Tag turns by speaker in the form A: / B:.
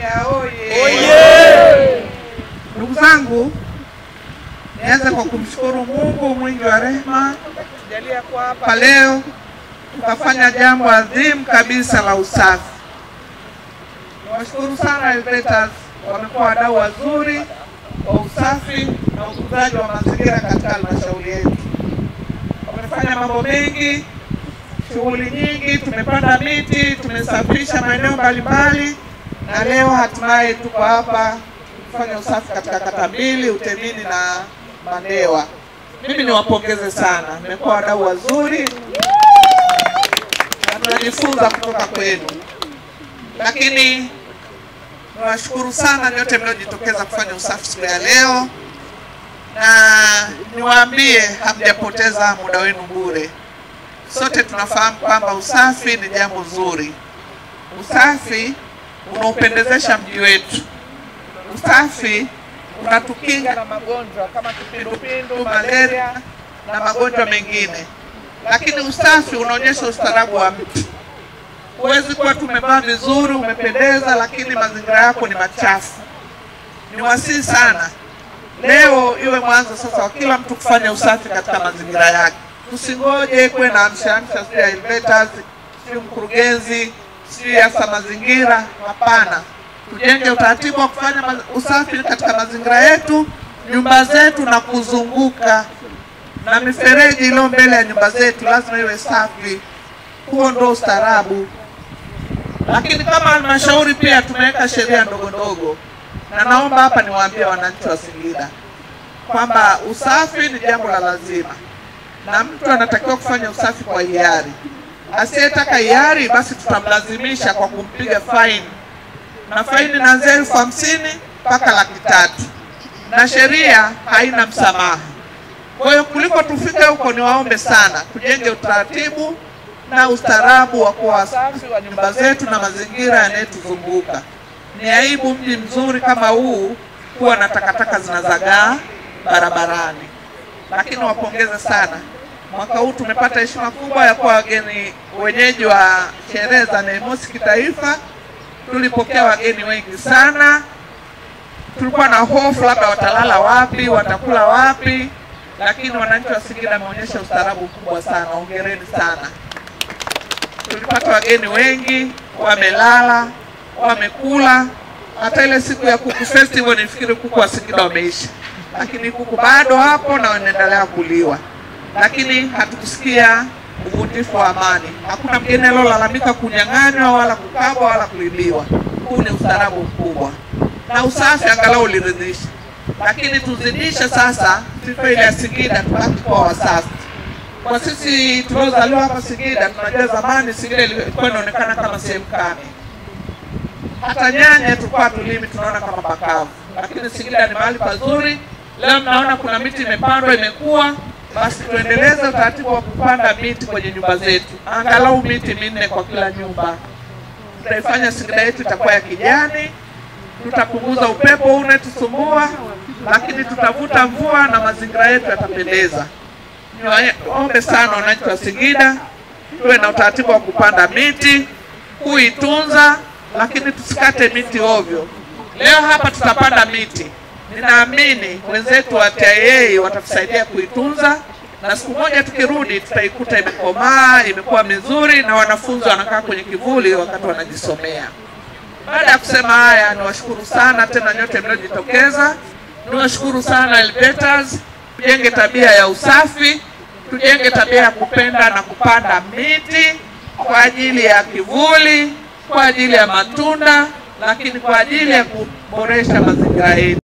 A: Samia oye! Ndugu zangu, nianze kwa kumshukuru Mungu mwingi wa rehema tujalia kwa hapa leo tukafanya jambo adhimu kabisa la usafi. Nawashukuru sana Elevators, wamekuwa wadau wazuri wa usafi na utunzaji wa mazingira katika halmashauri yetu. Wamefanya mambo mengi, shughuli nyingi, tumepanda miti, tumesafisha maeneo mbalimbali na leo hatimaye tuko hapa kufanya usafi katika kata mbili, Utemini na Mandewa. Mimi niwapongeze sana, mmekuwa wadau wazuri na tunajifunza kutoka kwenu. Lakini niwashukuru sana nyote mliojitokeza kufanya usafi siku ya leo, na niwaambie hamjapoteza muda wenu bure. Sote tunafahamu kwamba usafi ni jambo zuri. Usafi unaupendezesha mji wetu. Usafi unatukinga na magonjwa kama kipindupindu, malaria na magonjwa mengine. Lakini usafi unaonyesha ustaarabu wa mtu. Huwezi kuwa tumevaa vizuri, umependeza, lakini mazingira yako ni machafu. Niwasihi sana leo iwe mwanzo sasa wa kila mtu kufanya usafi katika mazingira yake. Tusingoje kuwe na amsha sio ya Elevators, sio mkurugenzi, sio hasa mazingira. Hapana, tujenge utaratibu wa kufanya usafi katika mazingira yetu, nyumba zetu na kuzunguka, na mifereji iliyo mbele ya nyumba zetu lazima iwe safi. Huo ndio ustaarabu. Lakini kama halmashauri pia tumeweka sheria ndogo ndogo, na naomba hapa niwaambie wananchi wa Singida kwamba usafi ni jambo la lazima na mtu anatakiwa kufanya usafi kwa hiari. Asiyetaka hiari basi tutamlazimisha kwa kumpiga faini, na faini inaanzia 50,000 mpaka 300,000 na sheria haina msamaha. Kwa hiyo kuliko tufike huko, niwaombe sana tujenge utaratibu na ustaarabu wa kuwa wasafi wa nyumba zetu na mazingira yanayotuzunguka. Ni aibu mji mzuri kama huu kuwa na takataka zinazagaa barabarani. Lakini wapongeze sana, mwaka huu tumepata heshima kubwa ya kuwa wageni wenyeji wa sherehe za Mei Mosi kitaifa. Tulipokea wageni wengi sana. Tulikuwa na hofu labda watalala wapi, watakula wapi, lakini wananchi wa Singida wameonyesha ustaarabu mkubwa sana. Hongereni sana. Tulipata wageni wengi, wamelala, wamekula. Hata ile siku ya kuku festival nifikiri kuku wa Singida wameisha, lakini kuku bado hapo na wanaendelea kuliwa. Lakini hatukusikia uvunjifu wa amani. Hakuna mgeni alolalamika kunyang'anywa wala kukabwa wala kuibiwa. Huu ni ustaarabu mkubwa. Na usafi angalau uliridhisha. Lakini tuzidishe sasa sifa ile ya Singida, tubaki kwa wasafi. Kwa sisi tuliozaliwa hapa Singida, tunajua zamani Singida ilikuwa inaonekana kama sehemu kame. Hata nyanya tulikuwa tulimi tunaona kama pakavu. Lakini Singida ni mahali pazuri. Leo mnaona kuna miti imepandwa, imekuwa. Basi tuendeleze utaratibu wa kupanda miti kwenye nyumba zetu. Angalau miti 4 kwa kila nyumba. Tutaifanya Singida yetu itakuwa ya kijani. Tutapunguza upepo unaotusumbua, lakini tutavuta mvua na mazingira yetu yatapendeza. Niwaombe sana wananchi wa Singida tuwe na utaratibu wa kupanda miti, kuitunza, lakini tusikate miti ovyo. Leo hapa tutapanda miti. Ninaamini wenzetu wa TIA watatusaidia kuitunza, na siku moja tukirudi tutaikuta imekomaa, imekuwa mizuri na wanafunzi wanakaa kwenye kivuli wakati wanajisomea. Baada ya kusema haya, niwashukuru sana tena nyote mliojitokeza. Niwashukuru sana Elevators. Tujenge tabia ya usafi, tujenge tabia ya kupenda na kupanda miti kwa ajili ya kivuli, kwa ajili ya matunda, lakini kwa ajili ya kuboresha mazingira yetu.